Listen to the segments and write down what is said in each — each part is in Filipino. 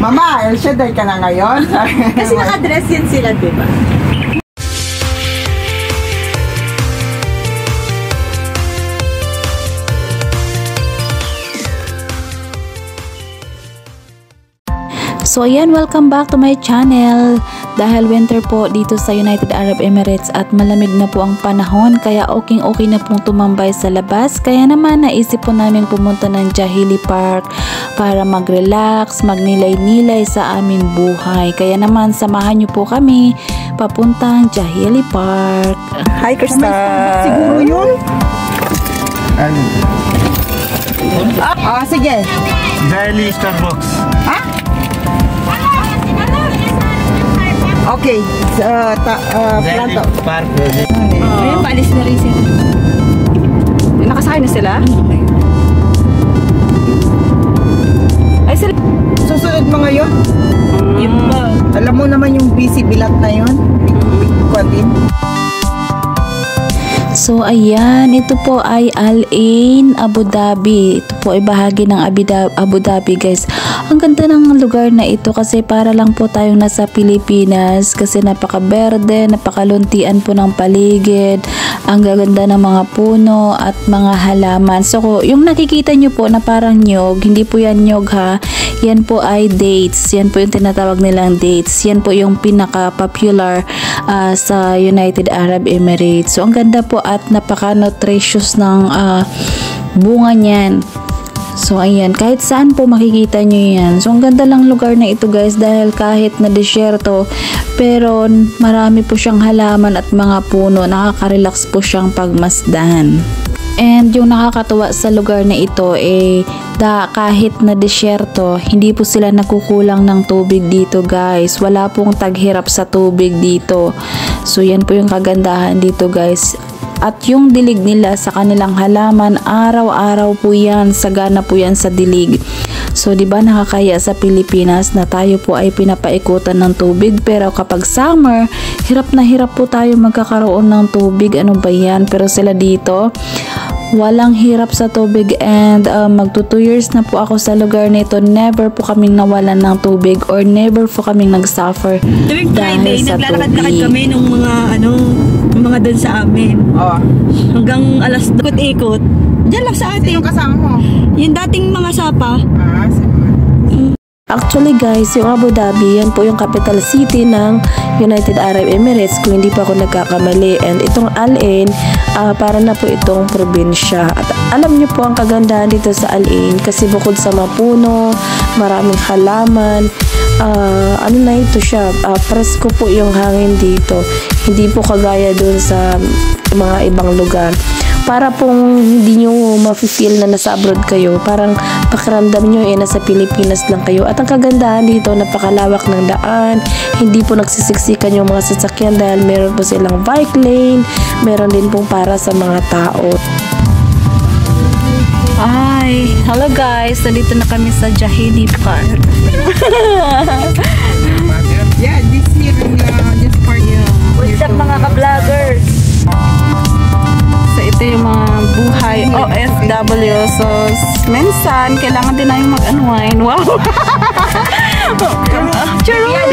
Mama, El Shaddai ka na ngayon? Kasi nakadress yan sila, diba? So ayan, welcome back to my channel. Dahil winter po dito sa United Arab Emirates at malamig na po ang panahon, kaya okay na pong tumambay sa labas. Kaya naman naisip po namin pumunta ng Jahili Park para mag-relax, magnilay-nilay sa aming buhay. Kaya naman samahan niyo po kami papuntang Jahili Park. Hi, Krista! Siguro yun? Sige. Jahili Starbucks. Ha? Okay, Jahili Planto. Park. Ayun, paalis na rin sila. Nakasakay na sila? Ay, sila. Susunod mo ngayon? Yun ba? Alam mo naman yung busy bilat na yun? Din. So ayan, ito po ay Al Ain, Abu Dhabi. Ito po ay bahagi ng Abu Dhabi, guys. Ang ganda ng lugar na ito kasi para lang po tayong nasa Pilipinas kasi napaka-berde, napakaluntian po ng paligid. Ang gaganda ng mga puno at mga halaman. So yung nakikita nyo po na parang nyog, hindi po yan nyog ha. Yan po ay dates. Yan po yung tinatawag nilang dates. Yan po yung pinaka-popular sa United Arab Emirates. So ang ganda po at napaka-nutritious ng bunga niyan. So ayan, kahit saan po makikita nyo yan. So ang ganda lang lugar na ito, guys, dahil kahit na disyerto pero marami po siyang halaman at mga puno. Nakaka-relax po siyang pagmasdan. And yung nakakatuwa sa lugar na ito kahit na disyerto, hindi po sila nakukulang ng tubig dito, guys. Wala pong taghirap sa tubig dito. So yan po yung kagandahan dito, guys. At yung dilig nila sa kanilang halaman, araw-araw po yan, sagana po yan sa dilig. So, di ba nakakaya sa Pilipinas na tayo po ay pinapaikutan ng tubig, pero kapag summer, hirap na hirap po tayo magkakaroon ng tubig. Ano ba yan? Pero sila dito, walang hirap sa tubig, and magto 2 years na po ako sa lugar nito. Never po kaming nawalan ng tubig or never po kaming nag-suffer Tuwing dahil Friday, sa naglalakad-lakad tubig. kami nung mga doon sa amin. Hanggang alas ikot-ikot. Diyan lang sa atin. Sino kasama mo? Yung dating mga sapa. Actually, guys, yung Abu Dhabi, yan po yung capital city ng United Arab Emirates kung hindi pa ako nagkakamali. And itong Al Ain, para na po itong probinsya. At alam niyo po ang kagandahan dito sa Al Ain kasi bukod sa mapuno, maraming halaman, ano na ito siya, presko po yung hangin dito. Hindi po kagaya dun sa mga ibang lugar. Para pong hindi nyo ma-feel na nasa abroad kayo, parang pakiramdam nyo nasa Pilipinas lang kayo. At ang kagandahan dito, napakalawak ng daan, hindi po nagsisiksikan yung mga sasakyan dahil meron po silang bike lane, meron din pong para sa mga tao. Hi! Hello guys! Nandito na kami sa Jahili Park. Yeah, this year, this part. What's up mga ka-vloggers? So, ito yung mga buhay OFW. So, minsan, kailangan din namin mag-unwind. Wow! Charot!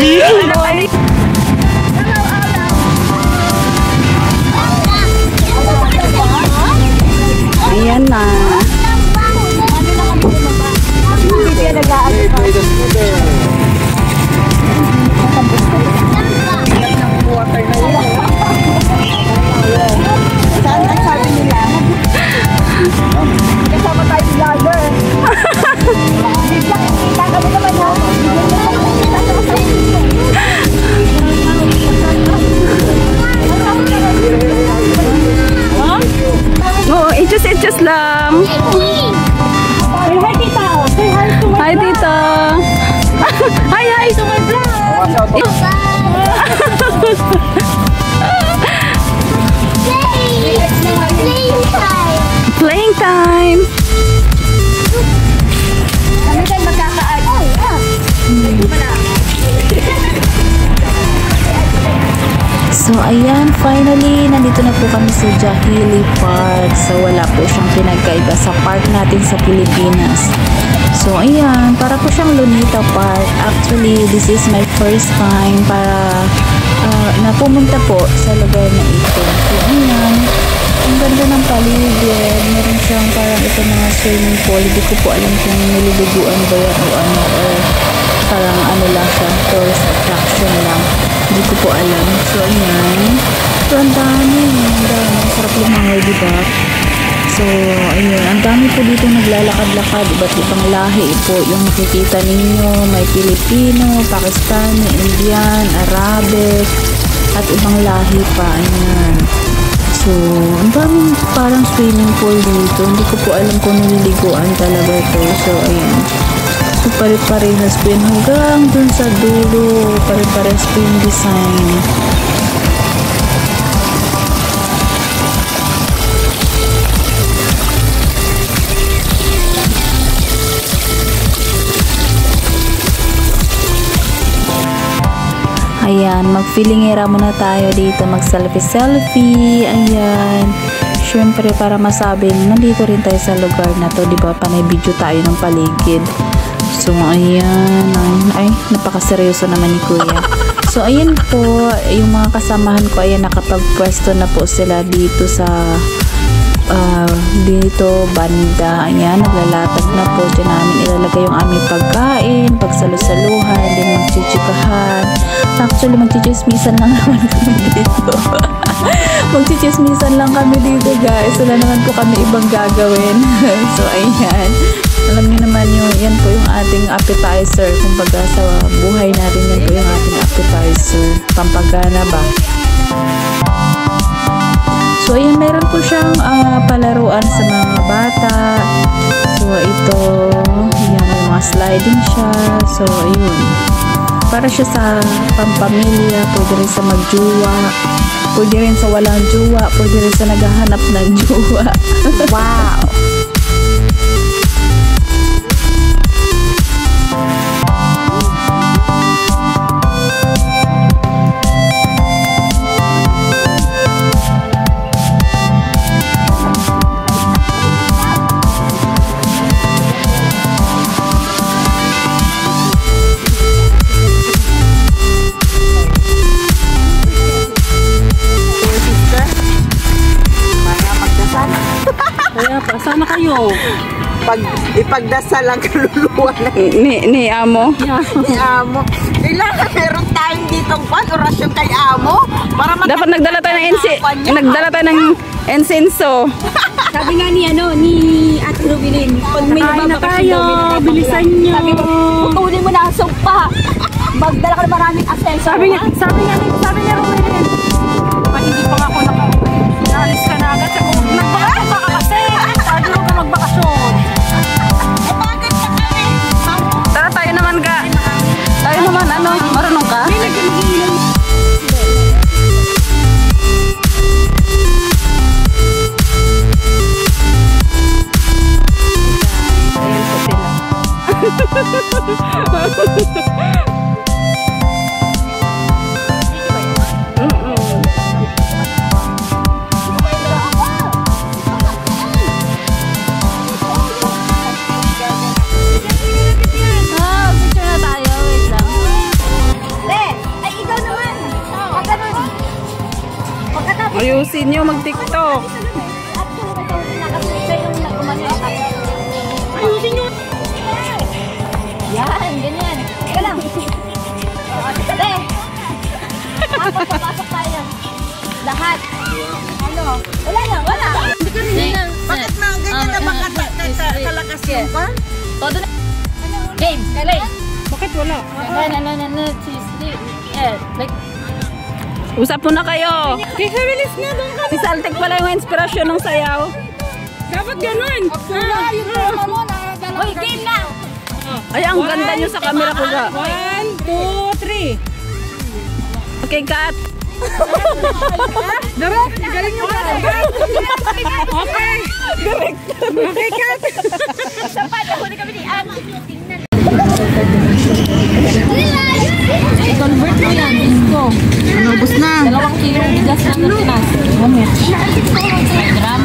Ayan na. Saan ang sabi nila? Kasama tayo vlogger. Kita kami naman ha. Oo, itchus lang. Hi, tita. Say hi to my Hi, tita. Hi. to my vlog. Playing time. Kami tayo magkakaan. So, ayan, finally, nandito na po kami sa Jahili Park. So, wala po siyang pinagkaiba sa park natin sa Pilipinas. So, So, ayan, para po siyang Lunita Park. Actually, this is my first time para napumunta po sa lugar na ito. So, ayan, ang ganda ng paligid. Meron siyang parang ito mga swimming pool. Hindi ko po alam kung nililiguan ba yan o ano, or parang ano lang siya, tourist attraction lang. Hindi ko po alam. So, ayan. So, ang dami. Sarap lumangoy, diba? So, ayun, ang dami po dito naglalakad-lakad, iba't ibang lahi po yung makikita ninyo. May Pilipino, Pakistani, Indian, Arabic, at ibang lahi pa. Ayan. So, ang daming parang swimming pool dito. Hindi ko po alam kung nililiguan talaga ito. So, ayan. So, pare-parehas po yun hanggang dun sa dulo. Pare-parehas po yung design. Ayan, mag-feelingera muna tayo dito, mag-selfie-selfie. Ayan. Syempre, para masabing nandito rin tayo sa lugar na to, diba? Panay video tayo ng paligid. So, ayan. Ay, napakaseryoso naman ni Kuya. So, ayan po, yung mga kasamahan ko, ayan, nakapagpwesto na po sila dito sa dito banda. Ayan, naglalatag na po. Diyan namin ilalagay yung aming pagkain, pagsalusaluhan, din magchichikahan. Actually, magchichismisan lang naman kami dito. Magchichismisan lang kami dito, guys. Wala naman po kami ibang gagawin. So, ayan. Alam niyo naman yung, yan po yung ating appetizer. Kumbaga sa buhay natin, yan po yung ating appetizer. Pampagana ba? So, ayan, meron po siyang palaruan sa mga bata. So, ito, yan, may mga sliding siya. So, ayun. Para siya sa pampamilya, pwede rin sa magjuwa, pwede rin sa walang juwa, pwede rin sa naghahanap ng juwa. Wow! Sana kayo. Ipagdasal ang kaluluwa na Ni Amo? ni Amo. Kailangan meron tayong ditong orasyon kay Amo. Para Dapat nagdala tayo ng insenso. Sabi nga ni Ate Rubilin, pag may nababakasyon daw, bilisan nyo. Sabi ko, putunin mo na ang sumpa. Magdala ka na maraming asenso. Sabi niya Rubilin, pag hindi pa ako naalis ka na agad, sabi ko, nagbakasyon ka kasi. Sabi ko ka magbakasyon. bakit pa kami? Tara tayo naman ka. Tayo naman, marunong ka? Ayan po sila. Ayusin nyo mag-TikTok. Ayusin nyo. Yan, ganyan. Teka lang. Dali. Papasok tayo. Lahat. Ano? Wala na, wala. Bakit mga ganyan na kalakas yung pa? Todo na. Game, play. Bakit wala? No, like, Usap mo na kayo. Bilis na doon ka. Si Saltek pala yung inspirasyon ng sayaw. Dapat ganun. Hoy, game na. Ay, ang ganda nyo sa camera ko ga. 1, 2, 3. Okay, cut. Direct, galing nyo ba? Okay. Direct. Okay, cut. Sapat ako na kami ni Ann. Convert mo yan, Isko. Ano, ubos na? 2 kilo bigas na Pilipinas. Gram.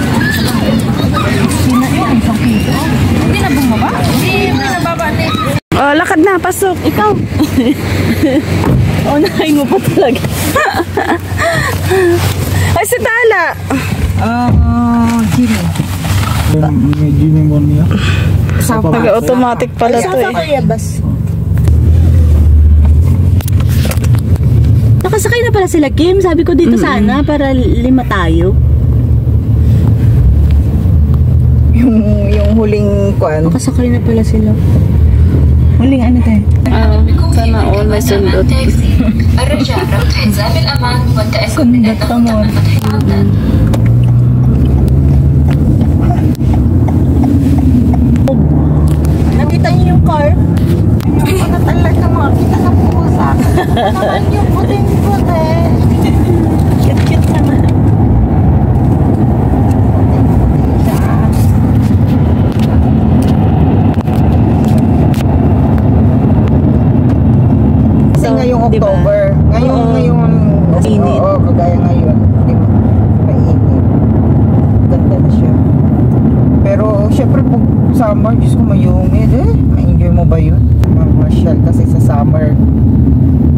Hindi na bumaba? Hindi na baba. na, pasok. Ikaw. Unahin mo pa talaga. Ay, si Tala. Jimmy. May Jimmy mo niya. Taga-automatic pala to eh. Nakasakay na pala sila, Kim. Sabi ko dito sana para 5 tayo. Yung huling kwan. Nakasakay na pala sila. Huling ano tayo? Sana all may sundot. الرجاء ربط حزام الأمان والتأكد من أنه تم فتح العداد. Nakita niyo yung car? Yung talaga makita na po sa akin. Naman yung puting-puti. Cute naman. Kasi ngayong October. Ngayong Init. Oo, kagaya ngayon. Di ba? Mainit. Ganda na siya. Pero syempre pag summer, Diyos ko mayumid eh. Ma-enjoy mo ba yun? Mamasyal kasi sa summer.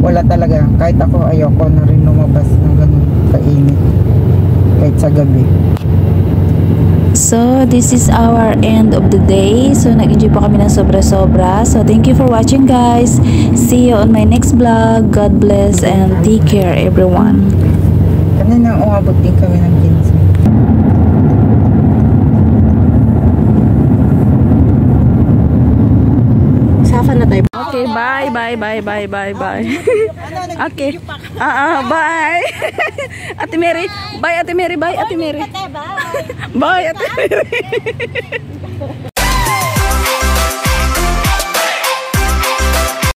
Wala talaga. Kahit ako ayoko na rin lumabas ng ganun kainit. Kahit sa gabi. So, this is our end of the day. So, nag-enjoy pa kami ng sobra-sobra. So, thank you for watching, guys. See you on my next vlog. God bless and take care, everyone. Kanina umabot din kami ng 15. Safa na tayo. Okay, bye. Okay. Bye. Ate Mary. Bye, Ate Mary. Bye, Ate Mary. Bye, Ate Mary.